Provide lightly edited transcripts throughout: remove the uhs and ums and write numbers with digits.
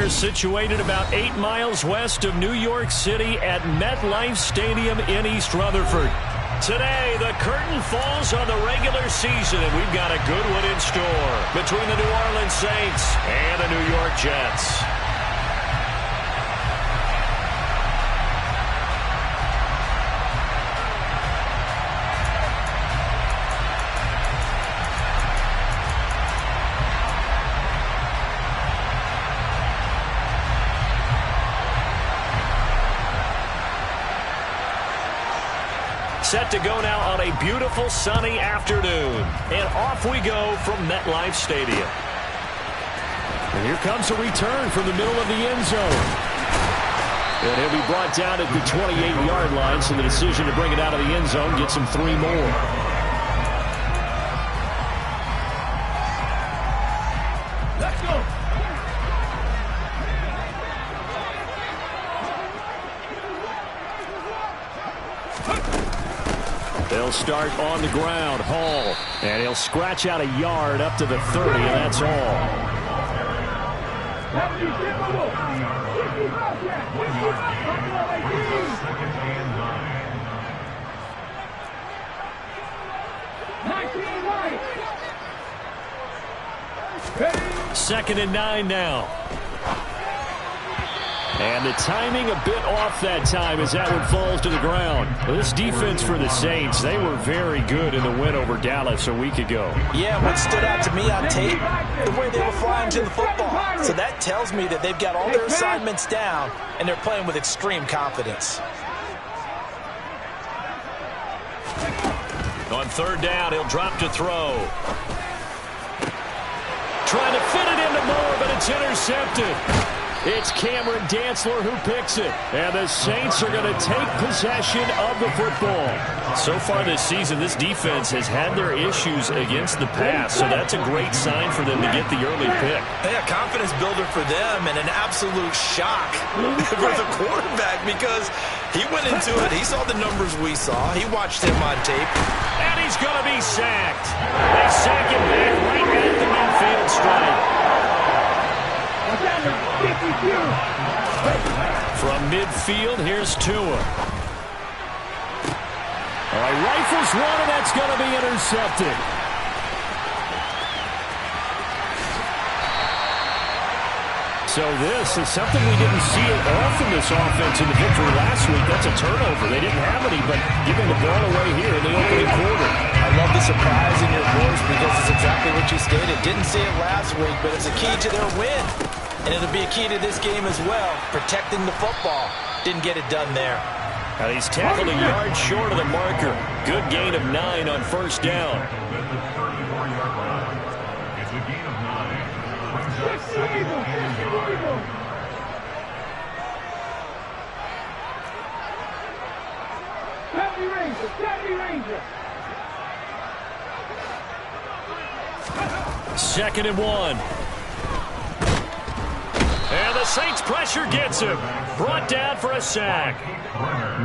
We're situated about 8 miles west of New York City at MetLife Stadium in East Rutherford. Today, the curtain falls on the regular season, and we've got a good one in store between the New Orleans Saints and the New York Jets. Set to go now on a beautiful sunny afternoon. And off we go from MetLife Stadium. And here comes a return from the middle of the end zone. And he'll be brought down at the 28-yard line, so the decision to bring it out of the end zone gets him 3 more. Let's go. They'll start on the ground. Hall. And he'll scratch out a yard up to the 30, and that's all. Second and 9 now. And the timing a bit off that time as that one falls to the ground. This defense for the Saints, they were very good in the win over Dallas a week ago. Yeah, what stood out to me on tape, the way they were flying to the football. So that tells me that they've got all their assignments down, and they're playing with extreme confidence. On third down, he'll drop to throw. Trying to fit it into Moore, but it's intercepted. It's Cameron Dantzler who picks it. And the Saints are going to take possession of the football. So far this season, this defense has had their issues against the pass. So that's a great sign for them to get the early pick. Yeah, confidence builder for them and an absolute shock for the quarterback because he went into it. He saw the numbers we saw. He watched him on tape. And he's going to be sacked. They sack him back right at the midfield stripe. From midfield, here's Tua. All right, rifles one, and that's going to be intercepted. So this is something we didn't see often this offense in the victory last week. That's a turnover. They didn't have any, but giving the ball away here in the opening quarter. I love the surprise in your voice because it's exactly what you stated. Didn't see it last week, but it's a key to their win. And it'll be a key to this game as well, protecting the football. Didn't get it done there. And he's tackled a yard short of the marker. Good gain of 9 on first down. It's a gain of 9. Brings up second and 9. Second and 1. And the Saints pressure gets him. Brought down for a sack.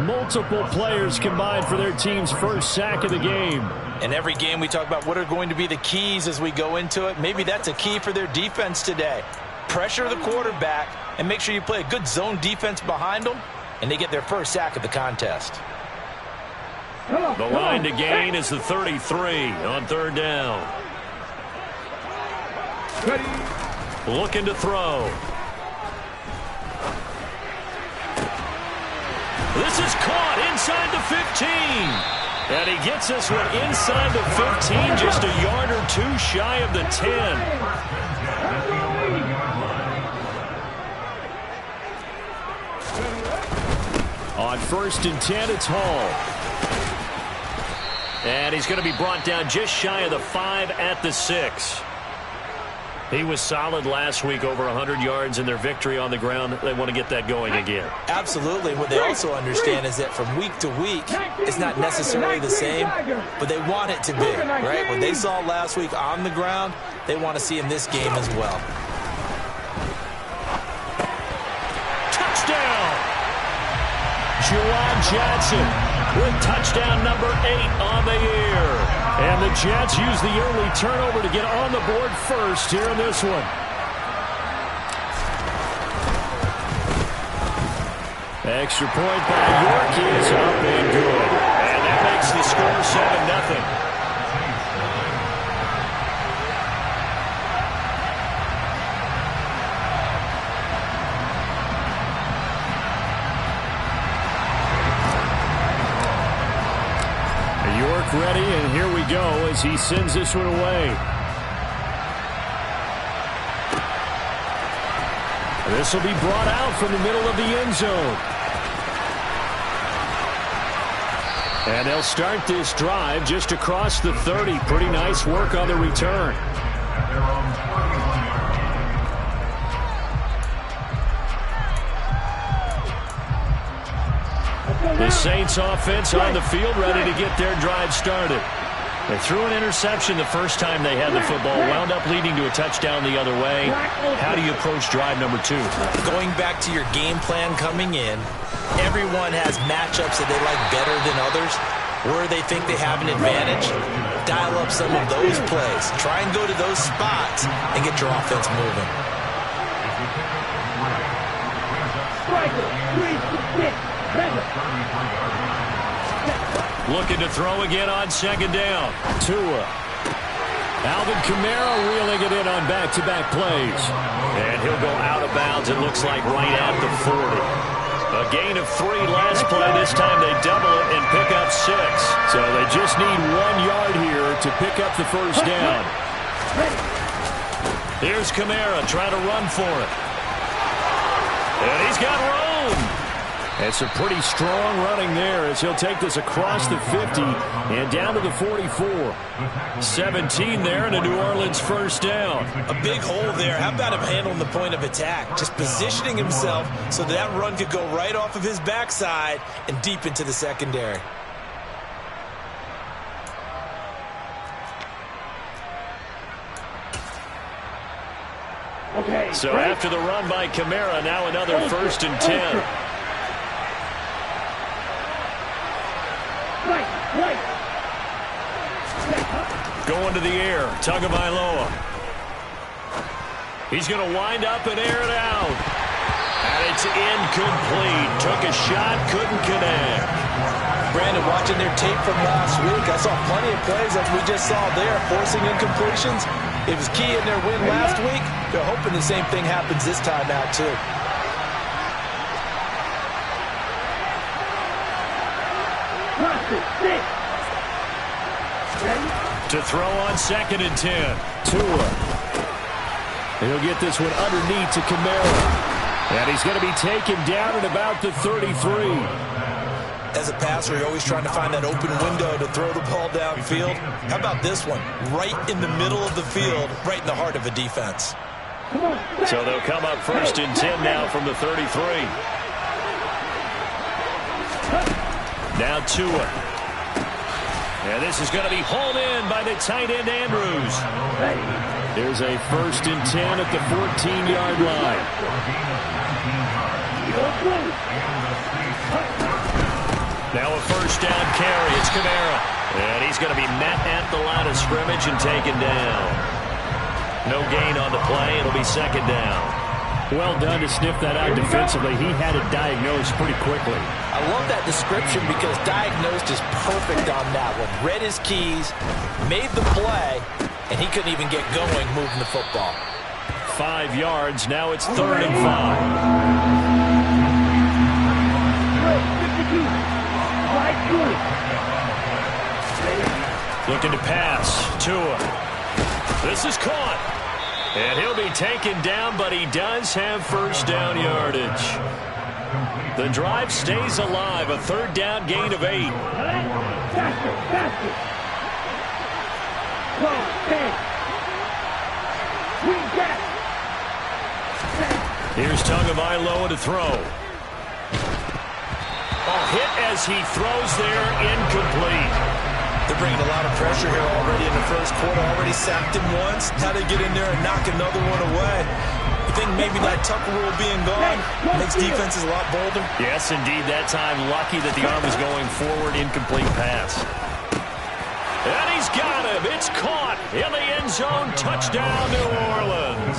Multiple players combined for their team's first sack of the game. In every game we talk about what are going to be the keys as we go into it. Maybe that's a key for their defense today. Pressure the quarterback and make sure you play a good zone defense behind them, and they get their first sack of the contest. The line to gain is the 33 on third down. Looking to throw. This is caught inside the 15. And he gets this one inside the 15, just a yard or two shy of the 10. On first and 10, it's Hall. And he's going to be brought down just shy of the 5 at the 6. He was solid last week, over 100 yards in their victory on the ground. They want to get that going again. Absolutely. What they also understand is that from week to week, it's not necessarily the same, but they want it to be, right? What they saw last week on the ground, they want to see in this game as well. Touchdown! Juwan Johnson with touchdown number 8 on the year. And the Jets use the early turnover to get on the board first here in this one. Extra point by York is up and good. And that makes the score 7-0. York ready, and here we go as he sends this one away. This will be brought out from the middle of the end zone. And they'll start this drive just across the 30. Pretty nice work on the return. The Saints offense on the field ready to get their drive started. They threw an interception the first time they had the football, wound up leading to a touchdown the other way. How do you approach drive number 2? Going back to your game plan coming in, everyone has matchups that they like better than others. Where they think they have an advantage, dial up some of those plays. Try and go to those spots and get your offense moving. Looking to throw again on second down. Tua. Alvin Kamara reeling it in on back-to-back plays. And he'll go out of bounds, it looks like, right at the 40. A gain of 3 last play. This time they double it and pick up 6. So they just need 1 yard here to pick up the first down. Here's Kamara trying to run for it. And he's got room. It's a pretty strong running there as he'll take this across the 50 and down to the 44. 17 there and a New Orleans first down. A big hole there. How about him handling the point of attack? Just positioning himself so that run could go right off of his backside and deep into the secondary. So after the run by Kamara, now another 1st and 10. Going to the air, Tagovailoa. He's going to wind up and air it out. And it's incomplete. Took a shot, couldn't connect. Brandon, watching their tape from last week, I saw plenty of plays like we just saw there, forcing incompletions. It was key in their win last week. They're hoping the same thing happens this time out, too. To throw on 2nd and 10. Tua. He'll get this one underneath to Kamara. And he's going to be taken down at about the 33. As a passer, you're always trying to find that open window to throw the ball downfield. How about this one? Right in the middle of the field, right in the heart of a defense. So they'll come up 1st and 10 now from the 33. Now Tua. And this is going to be hauled in by the tight end, Andrews. There's a 1st and 10 at the 14-yard line. Now a 1st down carry. It's Kamara. And he's going to be met at the line of scrimmage and taken down. No gain on the play. It'll be 2nd down. Well done to sniff that out defensively. He had it diagnosed pretty quickly. I love that description because diagnosed is perfect on that one. Read his keys, made the play, and he couldn't even get going moving the football. 5 yards. Now it's 3rd and 5. Looking to pass. Tua. This is caught. And he'll be taken down, but he does have 1st down yardage. The drive stays alive. A 3rd down gain of 8. Here's Tagovailoa to throw. Hit as he throws there, incomplete. They're bringing a lot of pressure here already in the first quarter. Already sacked him once. Now they get in there and knock another one away. You think maybe that Tucker rule being gone makes defenses a lot bolder? Yes, indeed. That time, lucky that the arm was going forward. Incomplete pass. And he's got him. It's caught in the end zone. Touchdown, New Orleans.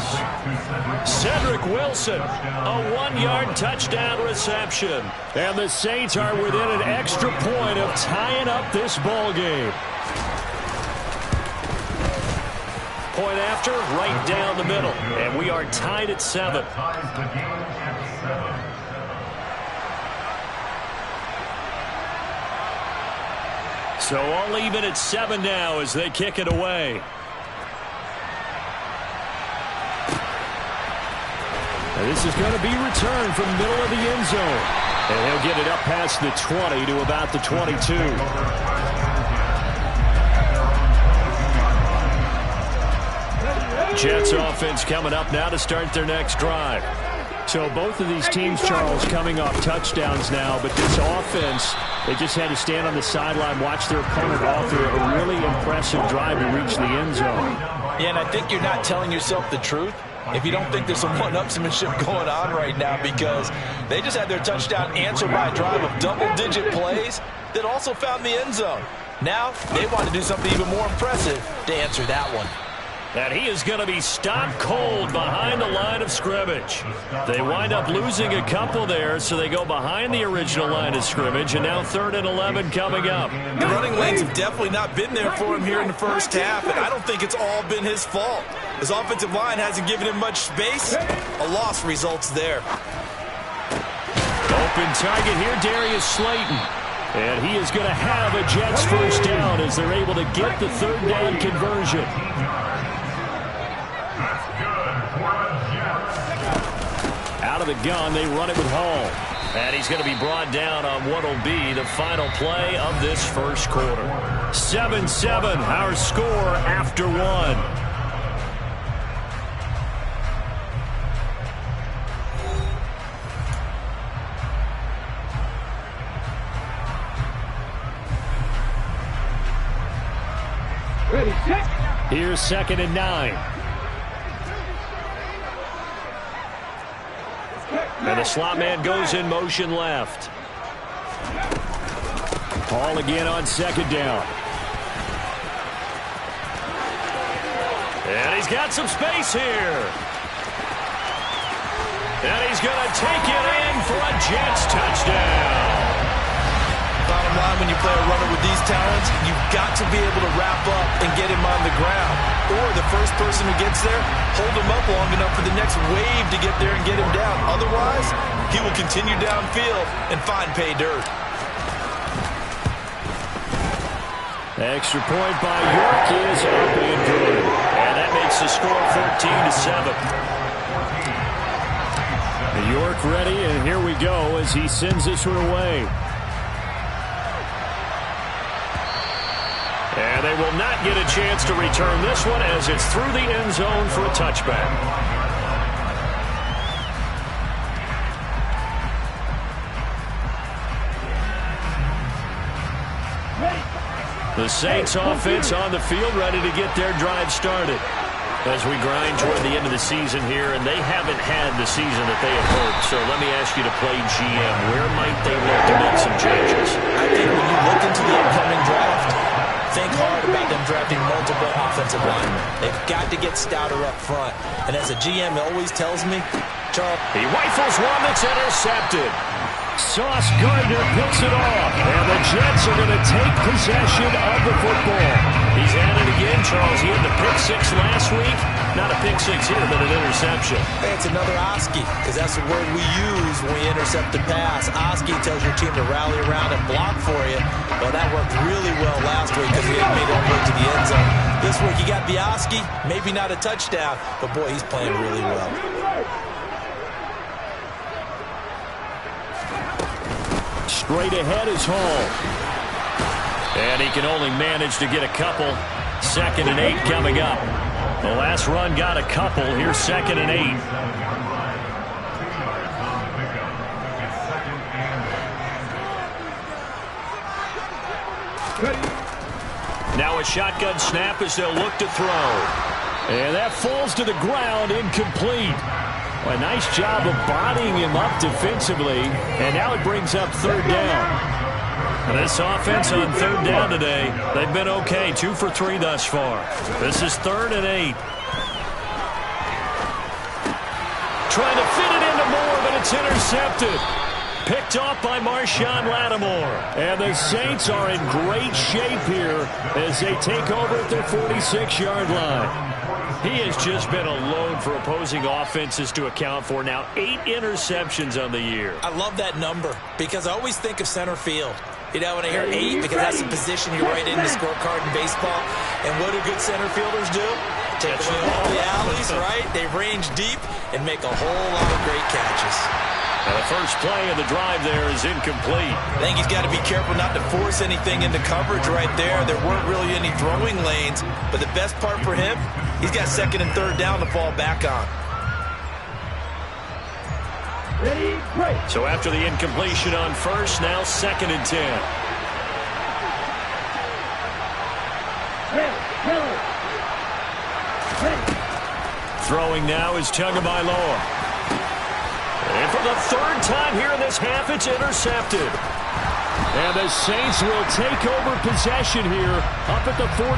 Cedric Wilson, a 1-yard touchdown reception. And the Saints are within an extra point of tying up this ball game. Point after, right down the middle. And we are tied at 7. So all even at 7 now as they kick it away. And this is going to be returned from the middle of the end zone. And he'll get it up past the 20 to about the 22. Jets offense coming up now to start their next drive. So both of these teams, Charles, coming off touchdowns now, but this offense, they just had to stand on the sideline, watch their opponent offer a really impressive drive to reach the end zone. Yeah, and I think you're not telling yourself the truth if you don't think there's some one-upsmanship going on right now, because they just had their touchdown answered by a drive of double-digit plays that also found the end zone. Now they want to do something even more impressive to answer that one. And he is going to be stopped cold behind the line of scrimmage. They wind up losing a couple there, so they go behind the original line of scrimmage, and now 3rd and 11 coming up. The running lanes have definitely not been there for him here in the first half, and I don't think it's all been his fault. His offensive line hasn't given him much space. A loss results there. Open target here, Darius Slayton. And he is going to have a Jets first down as they're able to get the 3rd down conversion. Out of the gun, they run it with Hall. And he's going to be brought down on what will be the final play of this first quarter. 7-7, our score after 1. Here's 2nd and 9. And the slot man goes in motion left. Hall again on 2nd down. And he's got some space here. And he's going to take it in for a Jets touchdown. Bottom line, when you play a runner with these talents, you've got to be able to wrap up and get him on the ground. Or the first person who gets there, hold him up long enough for the next wave to get there and get him down. Otherwise, he will continue downfield and find pay dirt. Extra point by York is up and good. And that makes the score 14-7. York ready, and here we go as he sends this one away. And they will not get a chance to return this one as it's through the end zone for a touchback. The Saints offense on the field ready to get their drive started as we grind toward the end of the season here, and they haven't had the season that they had hoped. So let me ask you to play GM. Where might they look to make some changes? I think when you look into the upcoming draft, think hard about them drafting multiple offensive linemen. They've got to get stouter up front. And as a GM always tells me, Charles, he rifles one that's intercepted. Sauce Gardner picks it off, and the Jets are going to take possession of the football. He's at it again, Charles. He had the pick 6 last week. Not a pick 6 here, but an interception. Hey, it's another Oski, because that's the word we use when we intercept the pass. Oski tells your team to rally around and block for you. Well, that worked really well last week because he had made it all the way to the end zone. This week he got the Oski, maybe not a touchdown, but boy, he's playing really well. Straight ahead is Hall. And he can only manage to get a couple. 2nd and 8 coming up. The last run got a couple. Here's 2nd and 8. Now a shotgun snap as they'll look to throw. And that falls to the ground, incomplete. A nice job of bodying him up defensively, and now it brings up 3rd down. And this offense on third down today, they've been okay. 2 for 3 thus far. This is 3rd and 8. Trying to fit it into Moore, but it's intercepted. Picked off by Marshawn Lattimore. And the Saints are in great shape here as they take over at their 46-yard line. He has just been a load for opposing offenses to account for. Now 8 interceptions on the year. I love that number because I always think of center field. You know, when I hear 8, because that's the position you write in the scorecard in baseball. And what do good center fielders do? Take away all the alleys, right? They range deep and make a whole lot of great catches. And the first play of the drive there is incomplete. I think he's got to be careful not to force anything into coverage right there. There weren't really any throwing lanes. But the best part for him, he's got 2nd and 3rd down to fall back on. So after the incompletion on first, now 2nd and 10. Throwing now is Tagovailoa. And for the 3rd time here in this half, it's intercepted. And the Saints will take over possession here up at the 44.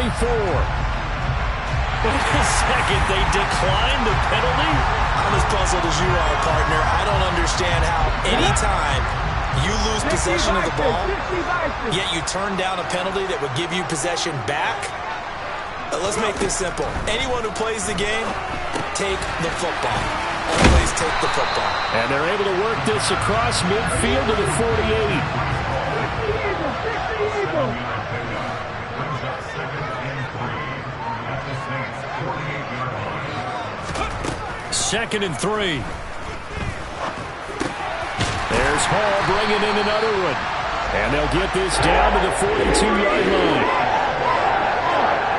Wait a second, they declined the penalty? I'm as puzzled as you are, partner. I don't understand how any time you lose possession of the ball, yet you turn down a penalty that would give you possession back. Let's make this simple. Anyone who plays the game, take the football. Always take the football. And they're able to work this across midfield to the 48. 2nd and 3. There's Hall bringing in another one. And they'll get this down to the 42-yard line.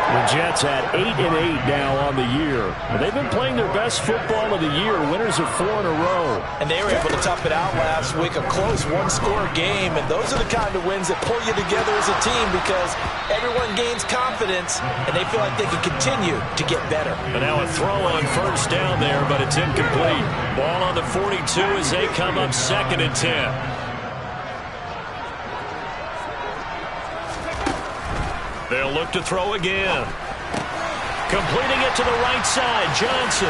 The Jets at 8-8 now on the year. And they've been playing their best football of the year. Winners of 4 in a row. And they were able to tough it out last week. A close one-score game. And those are the kind of wins that pull you together as a team because everyone gains confidence and they feel like they can continue to get better. And now a throw on first down there, but it's incomplete. Ball on the 42 as they come up 2nd and 10. They'll look to throw again. Completing it to the right side, Johnson.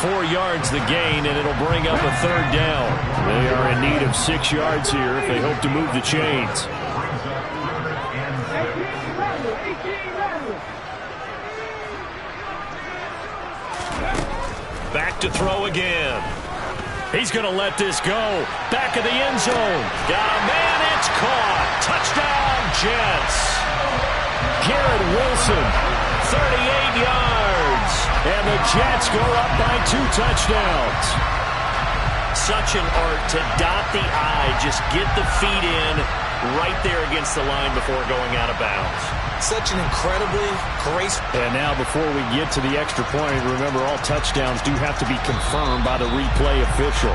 4 yards the gain, and it'll bring up a 3rd down. They are in need of 6 yards here if they hope to move the chains. Back to throw again. He's going to let this go. Back of the end zone. Got a man. It's caught. Touchdown, Jets. Garrett Wilson, 38 yards. And the Jets go up by 2 touchdowns. Such an art to dot the I. Just get the feet in right there against the line before going out of bounds. Such an incredibly graceful. And now before we get to the extra point, remember all touchdowns do have to be confirmed by the replay official.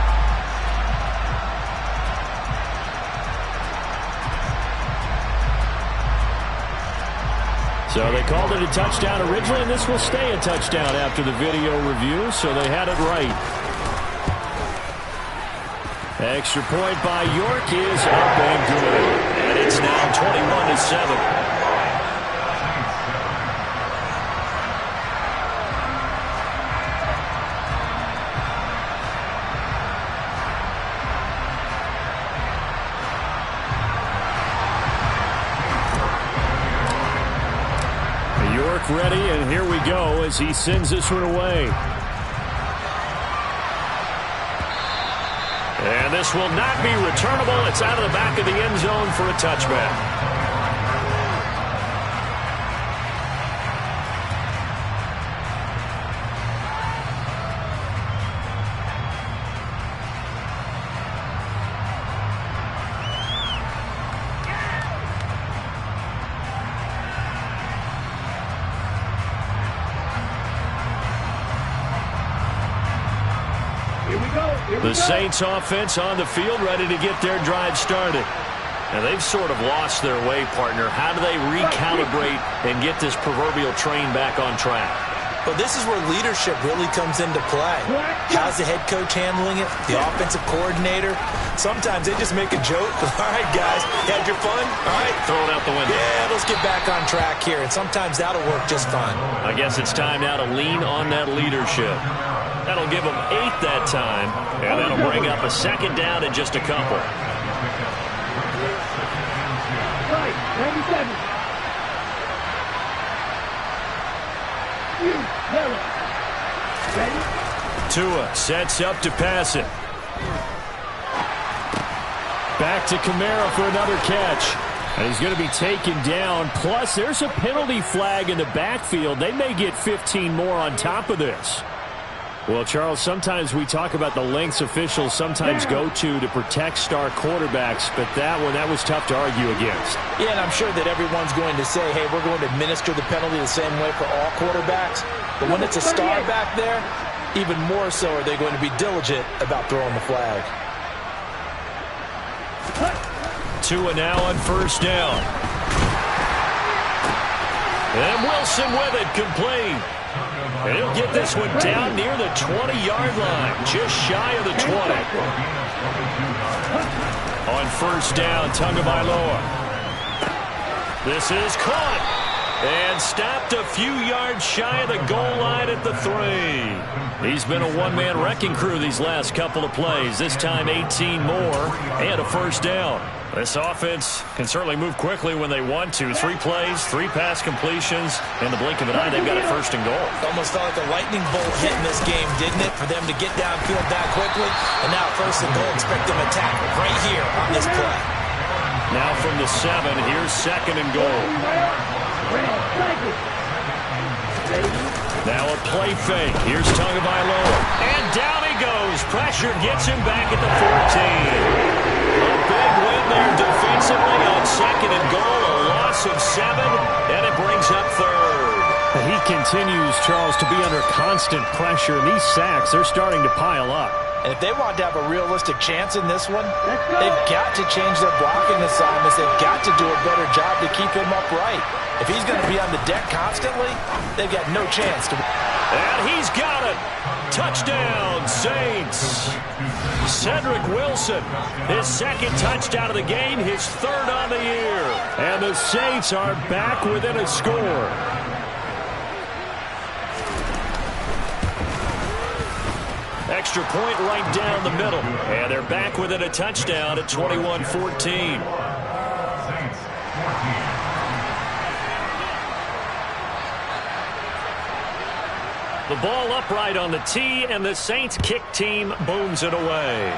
So they called it a touchdown originally, and this will stay a touchdown after the video review, so they had it right. Extra point by York is up and good. And it's now 21-7. York ready, and here we go as he sends this one away. And this will not be returnable. It's out of the back of the end zone for a touchback. The Saints offense on the field ready to get their drive started. And they've sort of lost their way, partner. How do they recalibrate and get this proverbial train back on track? Well, this is where leadership really comes into play. How's the head coach handling it? The offensive coordinator? Sometimes they just make a joke. All right, guys, you had your fun? All right. Throw it out the window. Yeah, let's get back on track here. And sometimes that'll work just fine. I guess it's time now to lean on that leadership. That'll give them 8 that time, and that'll bring up a second down in just a couple. Right, 97. Tua sets up to pass it. Back to Kamara for another catch. And he's going to be taken down. Plus, there's a penalty flag in the backfield. They may get 15 more on top of this. Well, Charles, sometimes we talk about the lengths officials sometimes go to protect star quarterbacks, but that was tough to argue against. Yeah, and I'm sure that everyone's going to say, hey, we're going to administer the penalty the same way for all quarterbacks. But when it's a star back there, even more so are they going to be diligent about throwing the flag. Tua now on first down. And Wilson with it, complete. And he'll get this one down near the 20-yard line, just shy of the 20. On first down, Tagovailoa. This is caught and stopped a few yards shy of the goal line at the 3. He's been a one-man wrecking crew these last couple of plays. This time 18 more and a first down. This offense can certainly move quickly when they want to. 3 plays, 3 pass completions. In the blink of an eye, they've got a first and goal. It almost felt like a lightning bolt hit in this game, didn't it? For them to get downfield that quickly. And now first and goal, expect them to attack right here on this play. Now from the 7, here's second and goal. Now a play fake. Here's Tagovailoa. And down he goes. Pressure gets him back at the 14. A big win there defensively on second and goal. A loss of 7, and it brings up third. He continues, Charles, to be under constant pressure. And these sacks, they're starting to pile up. And if they want to have a realistic chance in this one, they've got to change their blocking assignments. They've got to do a better job to keep him upright. If he's going to be on the deck constantly, they've got no chance to. And he's got it. Touchdown, Saints. Cedric Wilson, his second touchdown of the game, his third on the year. And the Saints are back within a score. Extra point right down the middle. And they're back within a touchdown at 21-14. The ball upright on the tee, and the Saints kick team booms it away.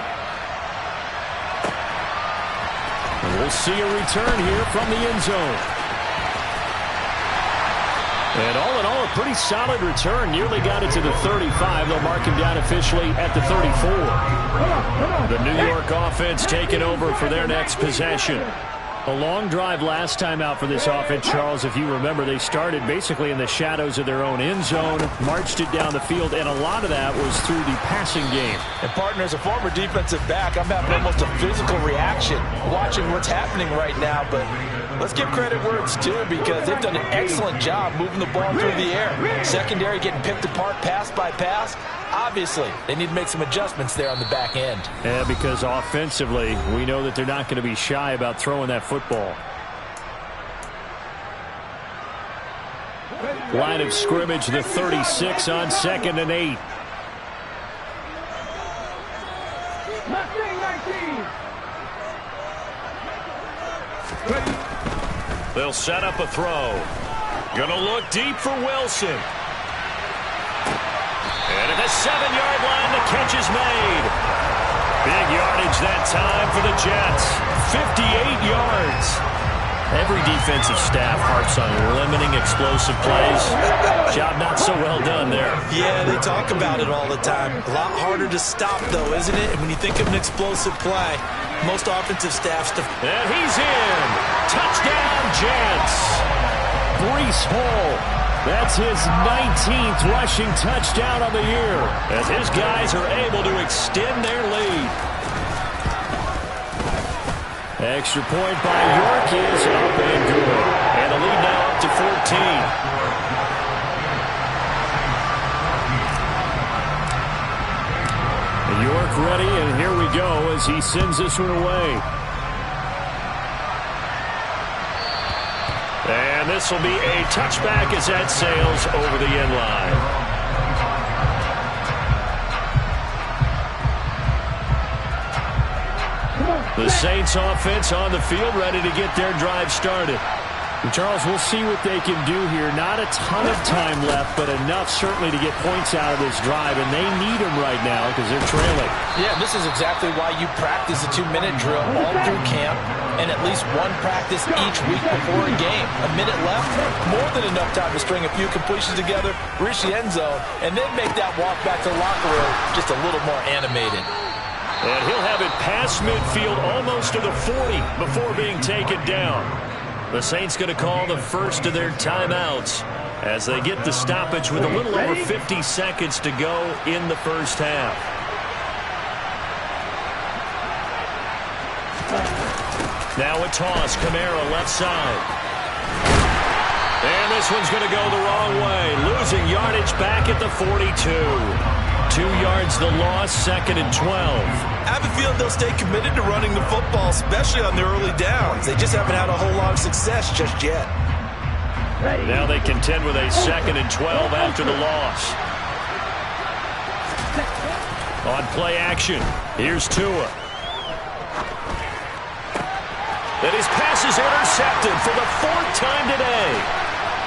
And we'll see a return here from the end zone. And all in all, a pretty solid return. Nearly got it to the 35. They'll mark him down officially at the 34. The New York offense taking over for their next possession. A long drive last time out for this offense, Charles. If you remember, they started basically in the shadows of their own end zone, marched it down the field, and a lot of that was through the passing game. And, partner, as a former defensive back, I'm having almost a physical reaction watching what's happening right now. But let's give credit where it's due, because they've done an excellent job moving the ball through the air. Secondary getting picked apart pass by pass. Obviously, they need to make some adjustments there on the back end. Yeah, because offensively, we know that they're not going to be shy about throwing that football. Line of scrimmage, the 36 on 2nd and 8. They'll set up a throw. Gonna look deep for Wilson. And at the 7-yard line, the catch is made. Big yardage that time for the Jets. 58 yards. Every defensive staff harps on limiting explosive plays. Job not so well done there. Yeah, they talk about it all the time. A lot harder to stop, though, isn't it? And when you think of an explosive play, most offensive staffs... And he's in. Touchdown, Jets. Breece Hall. That's his 19th rushing touchdown of the year, as his guys are able to extend their lead. Extra point by York is up and good. And the lead now up to 14. York ready, and here we go as he sends this one away. And this will be a touchback as that sails over the end line. The Saints offense on the field ready to get their drive started. And Charles, we'll see what they can do here. Not a ton of time left, but enough certainly to get points out of this drive, and they need them right now because they're trailing. Yeah, this is exactly why you practice a 2-minute drill all through camp and at least one practice each week before a game. A minute left, more than enough time to string a few completions together, reach the end zone, and then make that walk back to the locker room just a little more animated. And he'll have it past midfield almost to the 40 before being taken down. The Saints going to call the first of their timeouts as they get the stoppage with a little over 50 seconds to go in the first half. Now a toss, Kamara left side. And this one's going to go the wrong way, losing yardage back at the 42. 2 yards the loss, 2nd and 12. I have a feeling they'll stay committed to running the football, especially on their early downs. They just haven't had a whole lot of success just yet. Now they contend with a 2nd and 12 after the loss. On play action, here's Tua. And his pass is intercepted for the 4th time today.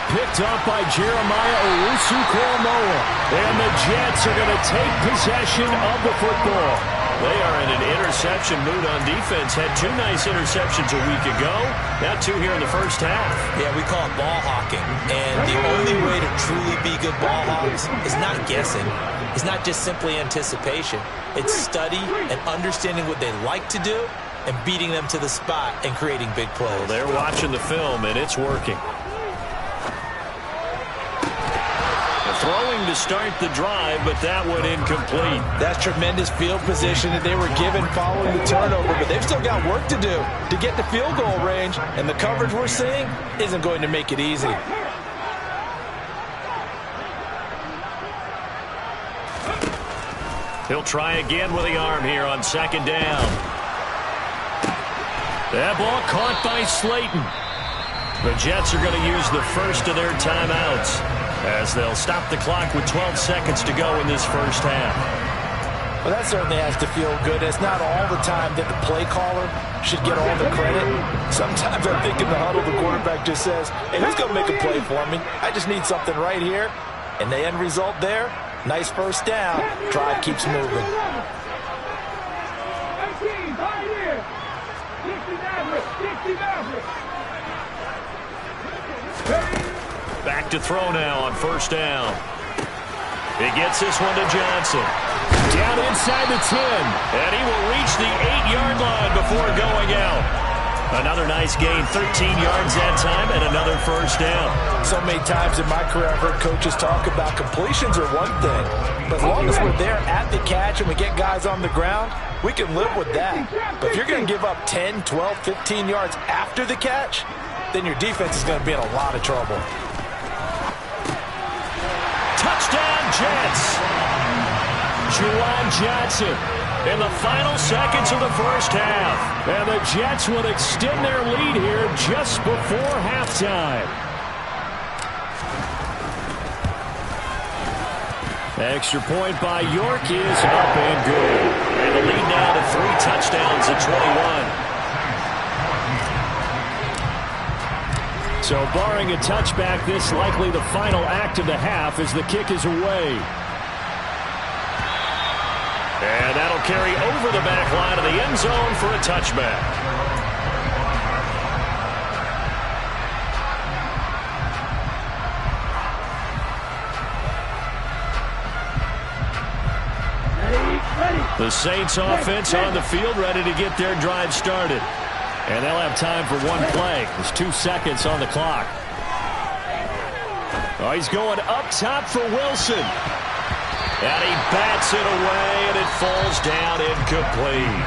Picked up by Jeremiah Owusu-Koramoah. And the Jets are going to take possession of the football. They are in an interception mood on defense. Had 2 nice interceptions a week ago. Now 2 here in the first half. Yeah, we call it ball hawking. And the only way to truly be good ball hawks is not guessing. It's not just simply anticipation. It's study and understanding what they like to do and beating them to the spot and creating big plays. Well, they're watching the film, and it's working. Throwing to start the drive, but that went incomplete. That's tremendous field position that they were given following the turnover, but they've still got work to do to get to field goal range, and the coverage we're seeing isn't going to make it easy. He'll try again with the arm here on 2nd down. That ball caught by Slayton. The Jets are going to use the first of their timeouts as they'll stop the clock with 12 seconds to go in this first half. Well, that certainly has to feel good. It's not all the time that the play caller should get all the credit. Sometimes I think in the huddle, the quarterback just says, hey, who's going to make a play for me? I just need something right here. And the end result there, nice first down. Drive keeps moving. Back to throw now on 1st down. He gets this one to Johnson. Down inside the 10. And he will reach the 8-yard line before going out. Another nice gain, 13 yards that time, and another first down. So many times in my career I've heard coaches talk about completions are one thing. But as long as we're there at the catch and we get guys on the ground, we can live with that. But if you're going to give up 10, 12, 15 yards after the catch, then your defense is going to be in a lot of trouble. Touchdown, Jets. Juwan Johnson in the final seconds of the first half. And the Jets will extend their lead here just before halftime. Extra point by York is up and good. And the lead now to 3 touchdowns at 21. So barring a touchback, this likely the final act of the half as the kick is away. And that'll carry over the back line of the end zone for a touchback. The Saints offense on the field ready to get their drive started. And they'll have time for one play. There's 2 seconds on the clock. Oh, he's going up top for Wilson. And he bats it away, and it falls down incomplete.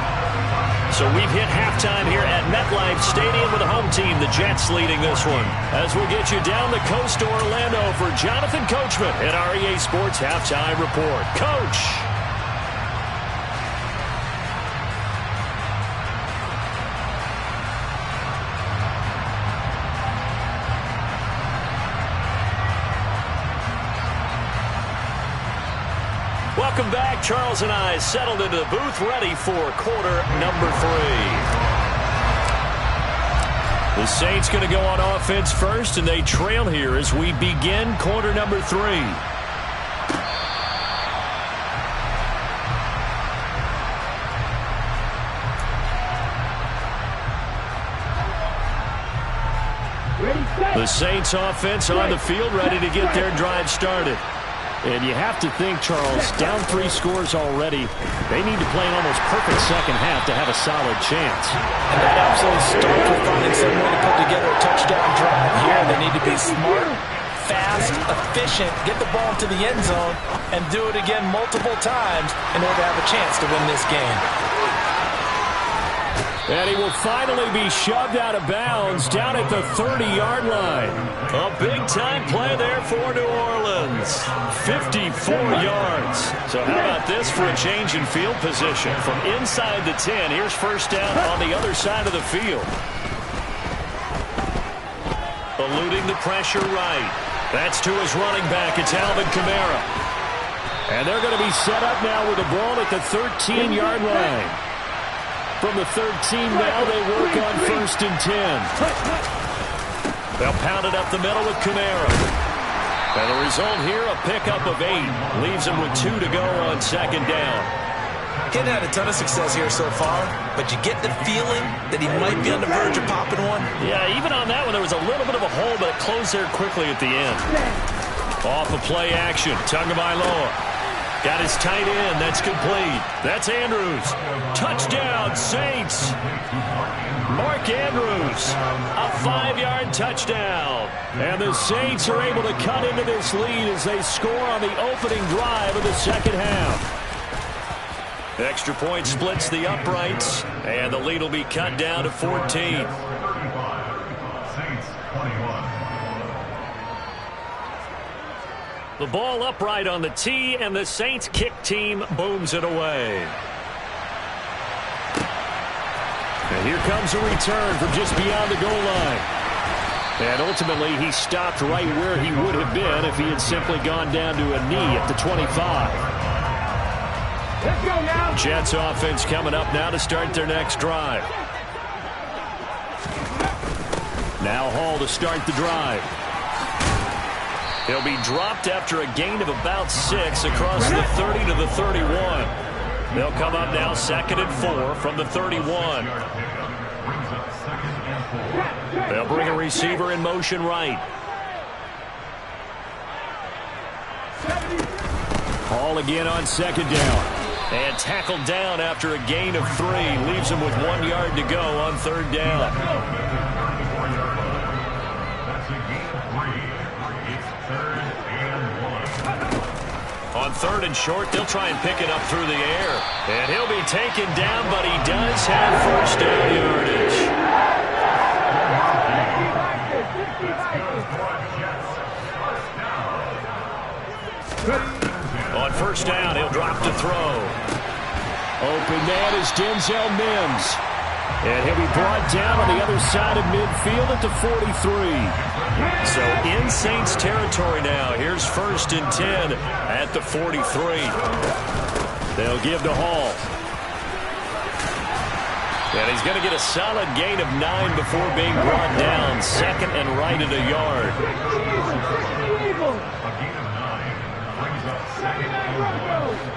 So we've hit halftime here at MetLife Stadium with the home team, the Jets, leading this one. As we'll get you down the coast to Orlando for Jonathan Coachman at our EA Sports Halftime Report. Coach. Welcome back. Charles and I settled into the booth, ready for quarter number 3. The Saints going to go on offense first, and they trail here as we begin quarter number 3. The Saints offense on the field, ready to get their drive started. And you have to think, Charles, down 3 scores already. They need to play an almost perfect second half to have a solid chance. And that absolutely starts with finding some way to put together a touchdown drive here. They need to be smart, fast, efficient, get the ball into the end zone, and do it again multiple times in order to have a chance to win this game. And he will finally be shoved out of bounds down at the 30-yard line. A big-time play there for New Orleans. 54 yards. So how about this for a change in field position? From inside the 10, here's first down on the other side of the field. Eluding the pressure right. That's to his running back. It's Alvin Kamara. And they're going to be set up now with the ball at the 13-yard line. From the 13 now, they work on first and 10. They'll pound it up the middle with Kamara. And the result here, a pickup of 8. Leaves him with 2 to go on second down. He hadn't had a ton of success here so far, but you get the feeling that he might be on the verge of popping one. Yeah, even on that one, there was a little bit of a hole, but it closed there quickly at the end. Off of play action, Tagovailoa. Got his tight end. That's complete. That's Andrews. Touchdown, Saints. Mark Andrews. A 5-yard touchdown. And the Saints are able to cut into this lead as they score on the opening drive of the second half. Extra point splits the uprights, and the lead will be cut down to 14. 35. Saints 21. The ball upright on the tee, and the Saints kick team booms it away. And here comes a return from just beyond the goal line. And ultimately, he stopped right where he would have been if he had simply gone down to a knee at the 25. Let's go now. Jets offense coming up now to start their next drive. Now Hall to start the drive. He'll be dropped after a gain of about 6 across the 30 to the 31. They'll come up now second and 4 from the 31. They'll bring a receiver in motion right. Hall again on second down. And tackled down after a gain of 3. Leaves him with 1 yard to go on third down. On third and short, they'll try and pick it up through the air. And he'll be taken down, but he does have first down yardage. On first down, he'll drop to throw. Open man is Denzel Mims. And he'll be brought down on the other side of midfield at the 43. So in Saints territory now. Here's first and 10 at the 43. They'll give to Hall. And he's going to get a solid gain of 9 before being brought down. Second and right at a yard. A gain of 9 brings up second and 1.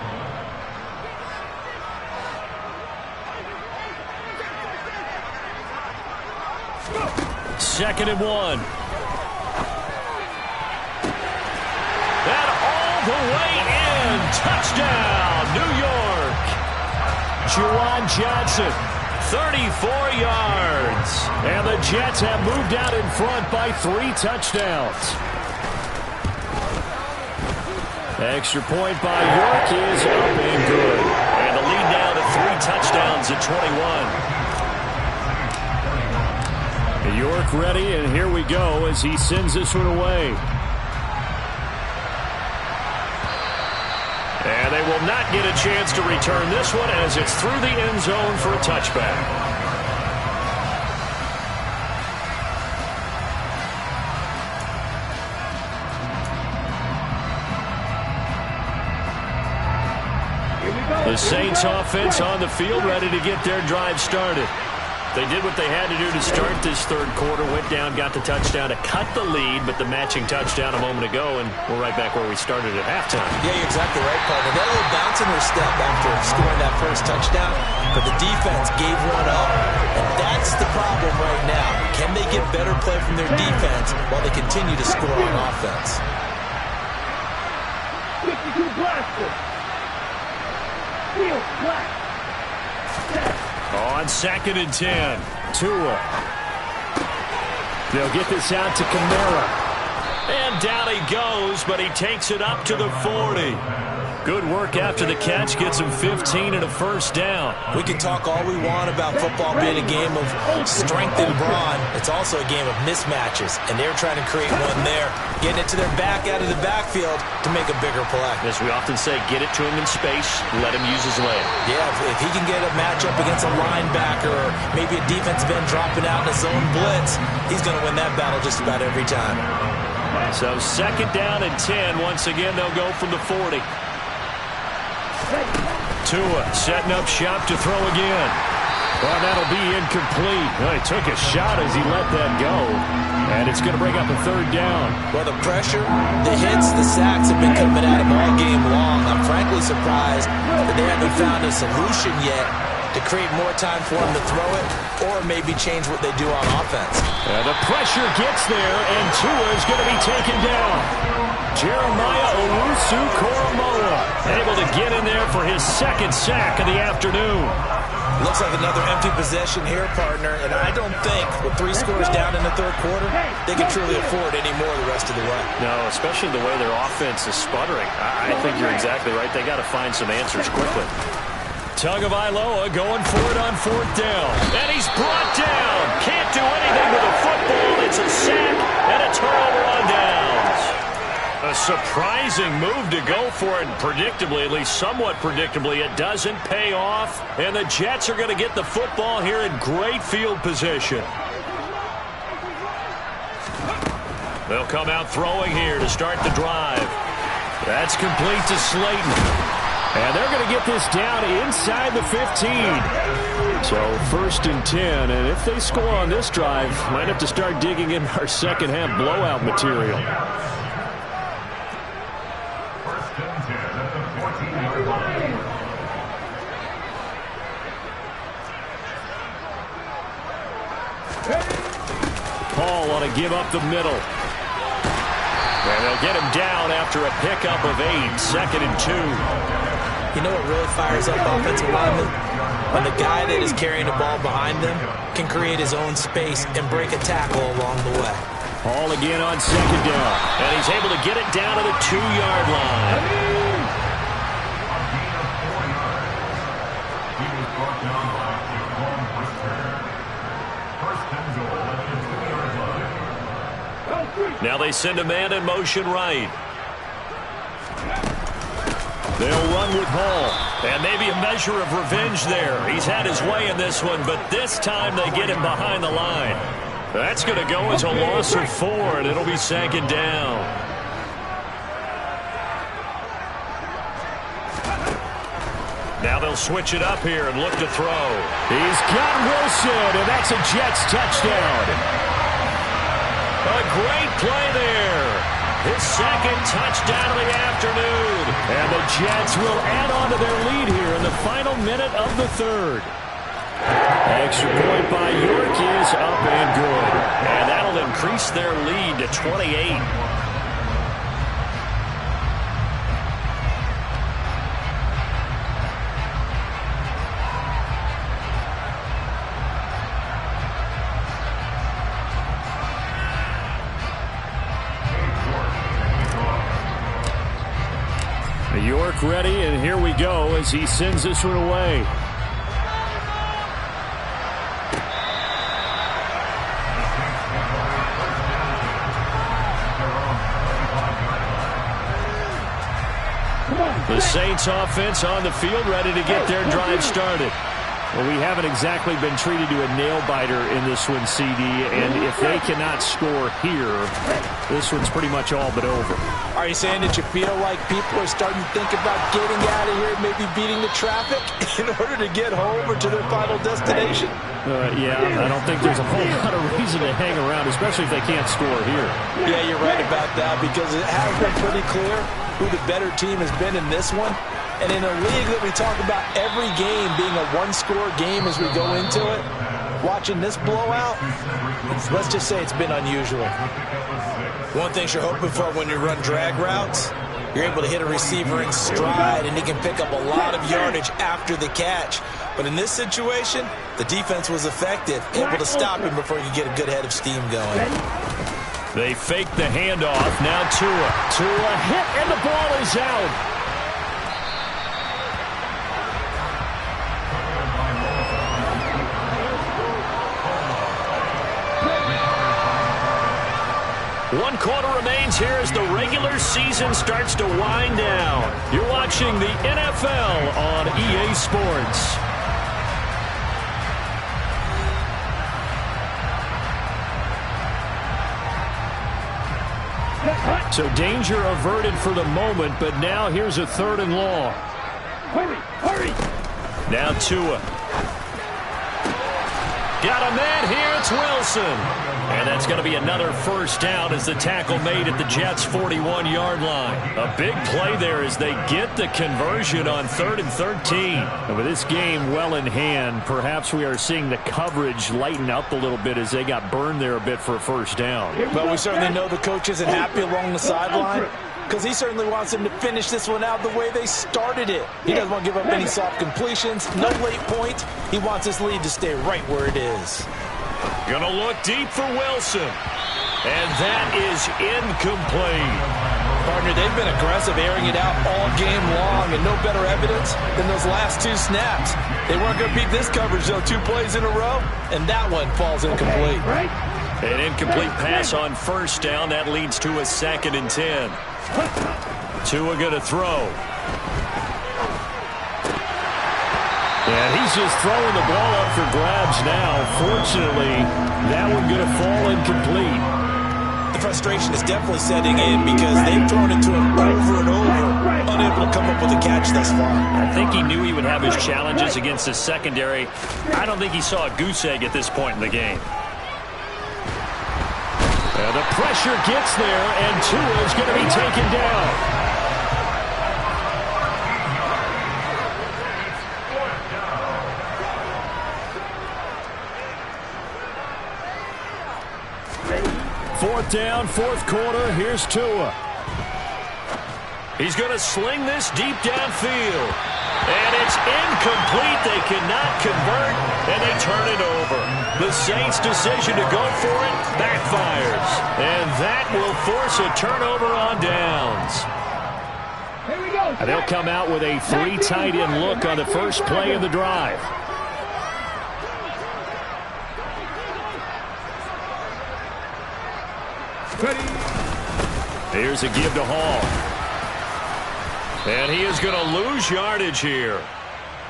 Second and 1. And all the way in. Touchdown, New York. Juwan Johnson, 34 yards. And the Jets have moved out in front by 3 touchdowns. Extra point by York is up and good. And the lead now to 3 touchdowns at 21. York ready, and here we go as he sends this one away. And they will not get a chance to return this one as it's through the end zone for a touchback. The Saints offense on the field, ready to get their drive started. They did what they had to do to start this third quarter, went down, got the touchdown to cut the lead, but the matching touchdown a moment ago, and we're right back where we started at halftime. Yeah, you're exactly right, partner. They had a little bounce in their step after scoring that first touchdown, but the defense gave one up, and that's the problem right now. Can they get better play from their defense while they continue to score on offense? 52 blaster. Field black. On 2nd and 10, Tua. They'll get this out to Kamara. And down he goes, but he takes it up to the 40. Good work after the catch, gets him 15 and a first down. We can talk all we want about football being a game of strength and brawn. It's also a game of mismatches, and they're trying to create one there, getting it to their back out of the backfield to make a bigger play. As we often say, get it to him in space, let him use his leg. Yeah, if he can get a matchup against a linebacker or maybe a defensive end dropping out in a zone blitz, he's going to win that battle just about every time. So 2nd down and 10. Once again, they'll go from the 40. Tua setting up shop to throw again. Well, that'll be incomplete. Well, he took a shot as he let that go. And it's going to bring up a 3rd down. Well, the pressure, the hits, the sacks have been coming at him all game long. I'm frankly surprised that they haven't found a solution yet to create more time for him to throw it or maybe change what they do on offense. The pressure gets there, and Tua is going to be taken down. Jeremiah Owusu-Koramoah able to get in there for his 2nd sack of the afternoon. Looks like another empty possession here, partner, and I don't think with 3 scores down in the third quarter, they can truly afford any more the rest of the way. No, especially the way their offense is sputtering. I think you're exactly right. They got to find some answers quickly. Tagovailoa going for it on 4th down. And he's brought down. Can't do anything with a football. It's a sack and a turnover on downs. A surprising move to go for it. Predictably, at least somewhat predictably, it doesn't pay off. And the Jets are going to get the football here in great field position. They'll come out throwing here to start the drive. That's complete to Slayton. And they're going to get this down inside the 15. So 1st and 10. And if they score on this drive, might have to start digging in our second half blowout material. 1st and 10 at the 14-yard line. Paul ought to give up the middle. And they'll get him down after a pickup of 8. 2nd and 2. You know what really fires up offensive linemen? When the guy that is carrying the ball behind them can create his own space and break a tackle along the way. Paul again on 2nd down. And he's able to get it down to the 2-yard line. He was brought down by Jaquan Brisker. 1st and goal at the 2-yard line. Now they send a man in motion right. They'll run with Hall. And maybe a measure of revenge there. He's had his way in this one, but this time they get him behind the line. That's going to go as a loss of 4, and it'll be 2nd down. Now they'll switch it up here and look to throw. He's got Wilson, and that's a Jets touchdown. A great play there. His 2nd touchdown of the afternoon. And the Jets will add on to their lead here in the final minute of the 3rd. Extra point by York is up and good. And that'll increase their lead to 28. York ready, and here we go as he sends this one away. The Saints offense on the field ready to get their drive started. Well, we haven't exactly been treated to a nail-biter in this one, CD, and if they cannot score here, this one's pretty much all but over. Are you saying that you feel like people are starting to think about getting out of here, maybe beating the traffic in order to get home or to their final destination? Yeah, I don't think there's a whole lot of reason to hang around, especially if they can't score here. Yeah, you're right about that, because it has been pretty clear who the better team has been in this one. And in a league that we talk about every game being a one-score game as we go into it, watching this blowout, let's just say it's been unusual. One thing you're hoping for when you run drag routes, you're able to hit a receiver in stride, and he can pick up a lot of yardage after the catch. But in this situation, the defense was effective, able to stop him before you get a good head of steam going. They fake the handoff. Now Tua. Tua hit, and the ball is out. One quarter remains here as the regular season starts to wind down. You're watching the NFL on EA Sports. So danger averted for the moment, but now here's a 3rd and long. Hurry! Now Tua. Got a man here, it's Wilson. And that's going to be another first down as the tackle made at the Jets' 41-yard line. A big play there as they get the conversion on 3rd and 13. And with this game well in hand, perhaps we are seeing the coverage lighten up a little bit as they got burned there a bit for a first down. But we certainly know the coach isn't happy along the sideline, because he certainly wants them to finish this one out the way they started it. He doesn't want to give up any soft completions, no late points. He wants his lead to stay right where it is. Gonna look deep for Wilson. And that is incomplete. Partner, they've been aggressive, airing it out all game long, and no better evidence than those last 2 snaps. They weren't going to beat this coverage, though, 2 plays in a row, and that one falls incomplete. An incomplete pass on first down. That leads to a 2nd and 10. Tua going to throw. And he's just throwing the ball up for grabs now. Fortunately, that one going to fall incomplete. The frustration is definitely setting in because they've thrown it to him over and over, unable to come up with a catch thus far. I think he knew he would have his challenges against the secondary. I don't think he saw a goose egg at this point in the game. And the pressure gets there, and Tua is going to be taken down. Fourth down, 4th quarter. Here's Tua. He's going to sling this deep downfield. And it's incomplete. They cannot convert, and they turn it over. The Saints' decision to go for it backfires. And that will force a turnover on downs. Here we go. And they'll come out with a 3 tight end look on the first play of the drive. Here's a give to Hall. And he is going to lose yardage here.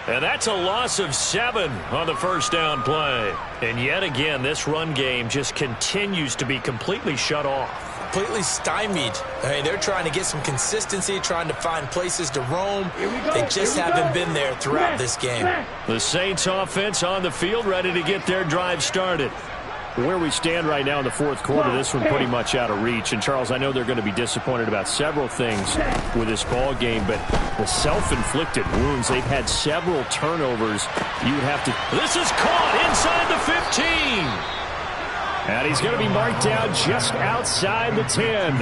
And that's a loss of 7 on the first down play. And yet again, this run game just continues to be completely shut off. Completely stymied. I mean, they're trying to get some consistency, trying to find places to roam. They just haven't been there throughout this game. The Saints offense on the field, ready to get their drive started. Where we stand right now in the 4th quarter, this one pretty much out of reach. And, Charles, I know they're going to be disappointed about several things with this ball game, but the self-inflicted wounds, they've had several turnovers. You would have to... This is caught inside the 15. And he's going to be marked down just outside the 10.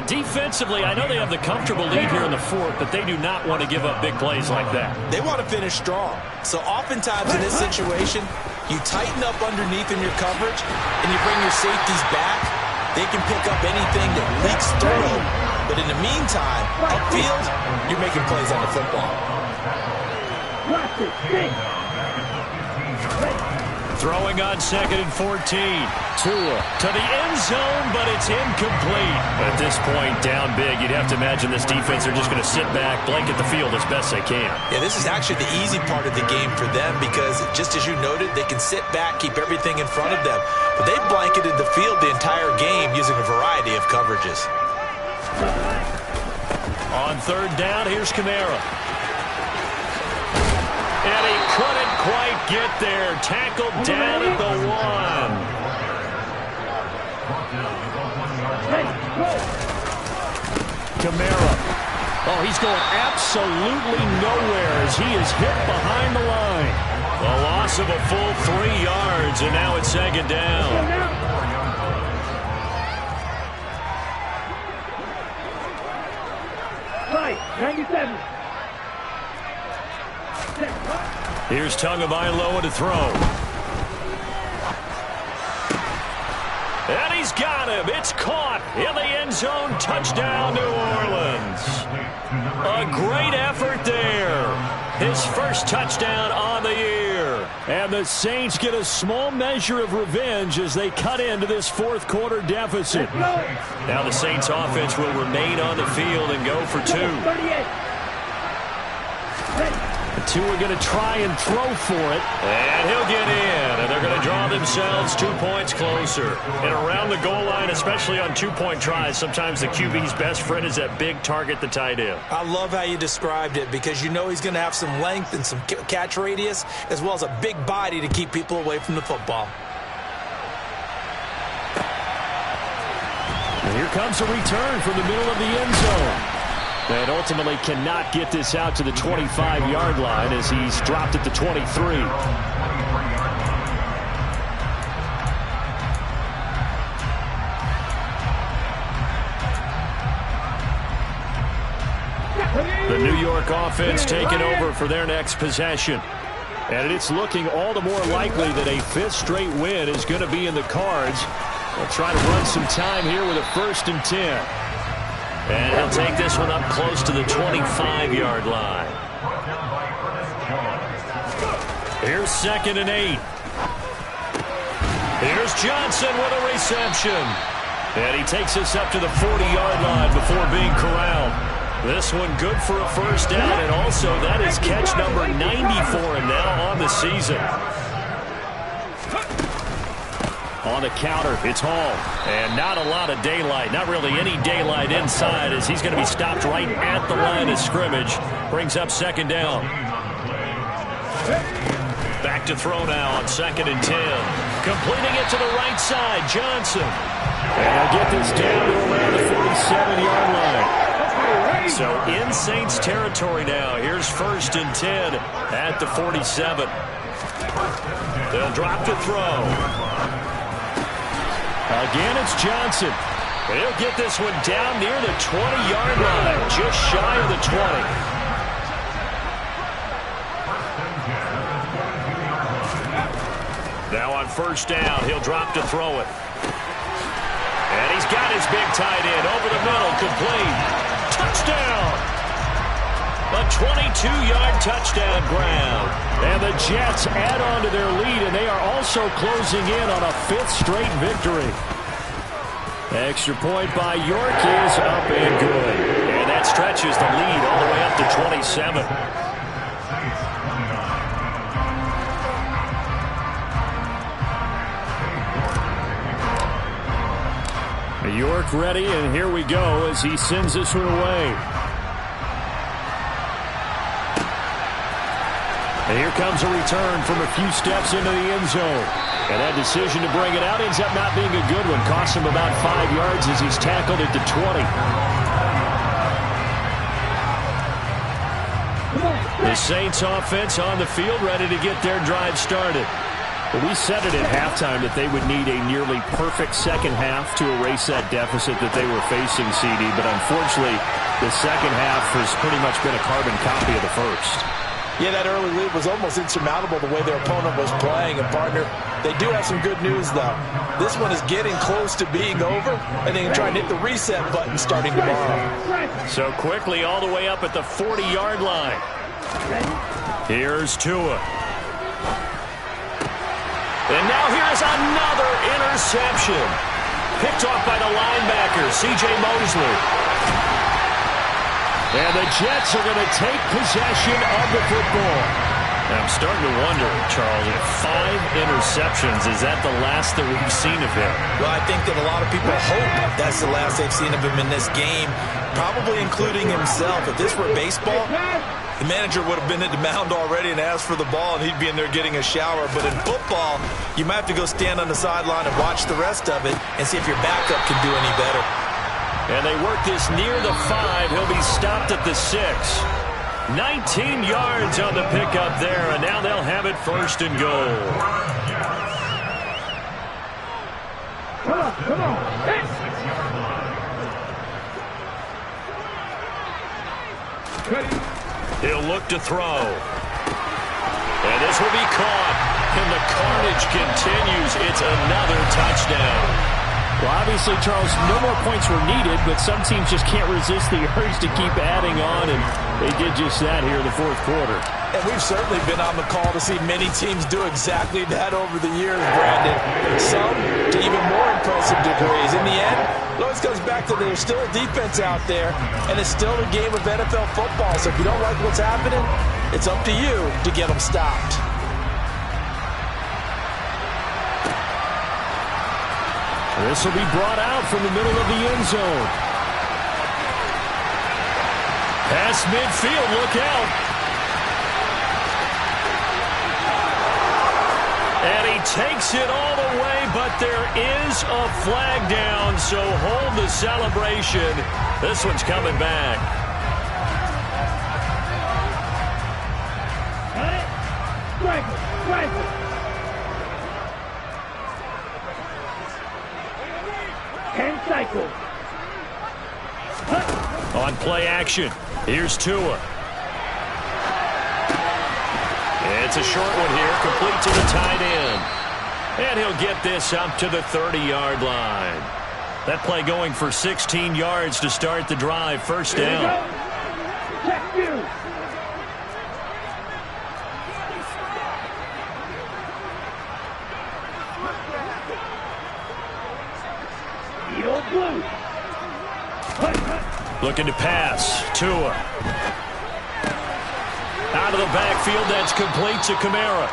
Defensively, I know they have the comfortable lead here in the 4th, but they do not want to give up big plays like that. They want to finish strong. So oftentimes in this situation, you tighten up underneath in your coverage, and you bring your safeties back. They can pick up anything that leaks through. But in the meantime, upfield, you're making plays on the football. Throwing on 2nd and 14. Tua to the end zone, but it's incomplete. At this point, down big, you'd have to imagine this defense are just going to sit back, blanket the field as best they can. Yeah, this is actually the easy part of the game for them because, just as you noted, they can sit back, keep everything in front of them. But they blanketed the field the entire game using a variety of coverages. On 3rd down, here's Kamara. And he couldn't quite get there. Tackled down at the 1. Kamara. Oh, he's going absolutely nowhere as he is hit behind the line. A loss of a full 3 yards, and now it's 2nd down. Right, 97. Here's Tagovailoa to throw. And he's got him. It's caught in the end zone. Touchdown, New Orleans. A great effort there. His first touchdown on the year. And the Saints get a small measure of revenge as they cut into this 4th quarter deficit. Now the Saints offense will remain on the field and go for 2. 38. Tua are going to try and throw for it. And he'll get in. And they're going to draw themselves 2 points closer. And around the goal line, especially on 2-point tries, sometimes the QB's best friend is that big target, the tight end. I love how you described it because you know he's going to have some length and some catch radius as well as a big body to keep people away from the football. And here comes a return from the middle of the end zone. And ultimately cannot get this out to the 25-yard line as he's dropped at the 23. The New York offense taking over for their next possession. And it's looking all the more likely that a 5th straight win is going to be in the cards. They'll try to run some time here with a 1st and 10. And he'll take this one up close to the 25-yard line. Here's 2nd and 8. Here's Johnson with a reception. And he takes us up to the 40-yard line before being corralled. This one good for a 1st down, and also that is catch number 90 for him now on the season. On the counter, it's Hall. And not a lot of daylight, not really any daylight inside as he's going to be stopped right at the line of scrimmage. Brings up 2nd down. Back to throw now on 2nd and 10. Completing it to the right side, Johnson. And he'll get this down to around the 47-yard line. So in Saints territory now. Here's 1st and 10 at the 47. They'll drop to throw. Again, it's Johnson. He'll get this one down near the 20-yard line, just shy of the 20. Now on 1st down, he'll drop to throw it. And he's got his big tight end over the middle, complete. Touchdown! A 22-yard touchdown grab. And the Jets add on to their lead, and they are also closing in on a 5th straight victory. Extra point by York is up and good. And that stretches the lead all the way up to 27. York ready, and here we go as he sends this one away. And here comes a return from a few steps into the end zone. And that decision to bring it out ends up not being a good one. Costs him about 5 yards as he's tackled at the 20. The Saints offense on the field ready to get their drive started. We said it at halftime that they would need a nearly perfect second half to erase that deficit that they were facing, CD. But unfortunately, the second half has pretty much been a carbon copy of the first. Yeah, that early lead was almost insurmountable the way their opponent was playing. And, partner, they do have some good news, though. This one is getting close to being over, and they can try and hit the reset button starting tomorrow. So quickly all the way up at the 40-yard line. Here's Tua. And now here is another interception. Picked off by the linebacker, C.J. Mosley. And the Jets are going to take possession of the football. I'm starting to wonder, Charles, if 5 interceptions, is that the last that we've seen of him? Well, I think that a lot of people hope that's the last they've seen of him in this game, probably including himself. If this were baseball, the manager would have been at the mound already and asked for the ball, and he'd be in there getting a shower. But in football, you might have to go stand on the sideline and watch the rest of it and see if your backup can do any better. And they work this near the 5. He'll be stopped at the 6. 19 yards on the pickup there, and now they'll have it first and goal. Come on. He'll look to throw. And this will be caught. And the carnage continues. It's another touchdown. Well, obviously, Charles, no more points were needed, but some teams just can't resist the urge to keep adding on, and they did just that here in the fourth quarter. And we've certainly been on the call to see many teams do exactly that over the years, Brandon. Some to even more impressive degrees. In the end, it always comes back to there's still a defense out there, and it's still a game of NFL football. So if you don't like what's happening, it's up to you to get them stopped. This will be brought out from the middle of the end zone. Past midfield, look out. And he takes it all the way, but there is a flag down, so hold the celebration. This one's coming back. Strike it. 10 cycles. On play action, here's Tua. It's a short one here, complete to the tight end. And he'll get this up to the 30-yard line. That play going for 16 yards to start the drive, first down. Check you. Looking to pass. Tua. Out of the backfield, that's complete to Kamara.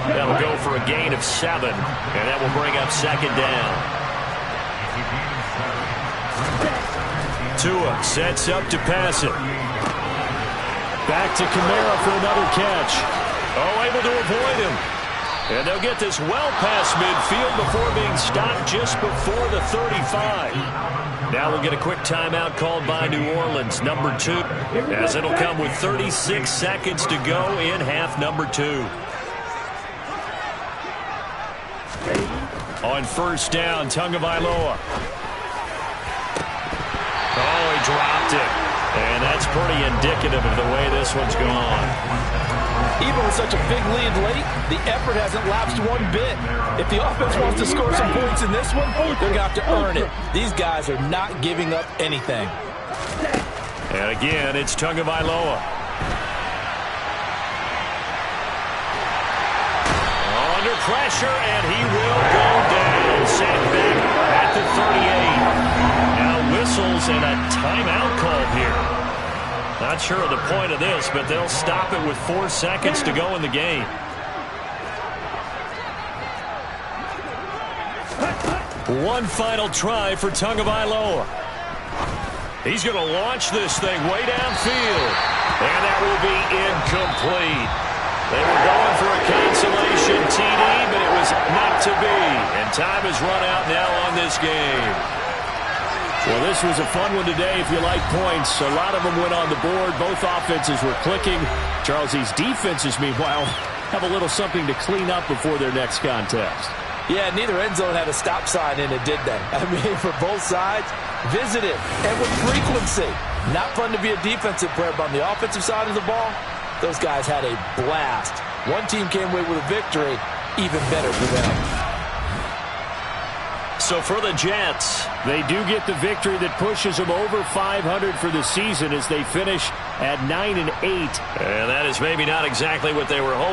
That'll go for a gain of 7, and that will bring up second down. Tua sets up to pass it. Back to Kamara for another catch. Oh, able to avoid him. And they'll get this well past midfield before being stopped just before the 35. Now we'll get a quick timeout called by New Orleans, number 2, as it'll come with 36 seconds to go in half number 2. On first down, Tagovailoa. Oh, he dropped it. And that's pretty indicative of the way this one's gone. Even with such a big lead late, the effort hasn't lapsed one bit. If the offense wants to score some points in this one, they're going to have to earn it. These guys are not giving up anything. And again, it's Tagovailoa. Under pressure, and he will go down. Sent back at the 38. Now whistles and a timeout call here. Not sure of the point of this, but they'll stop it with 4 seconds to go in the game. One final try for Tagovailoa. He's going to launch this thing way downfield. And that will be incomplete. They were going for a consolation TD, but it was not to be. And time has run out now on this game. Well, this was a fun one today if you like points. A lot of them went on the board. Both offenses were clicking. Charles, these defenses, meanwhile, have a little something to clean up before their next contest. Yeah, neither end zone had a stop sign in it, did they? I mean, for both sides, visited and with frequency. Not fun to be a defensive player, but on the offensive side of the ball, those guys had a blast. One team came away with a victory, even better for them. So for the Jets, they do get the victory that pushes them over 500 for the season as they finish at 9-8. And that is maybe not exactly what they were hoping.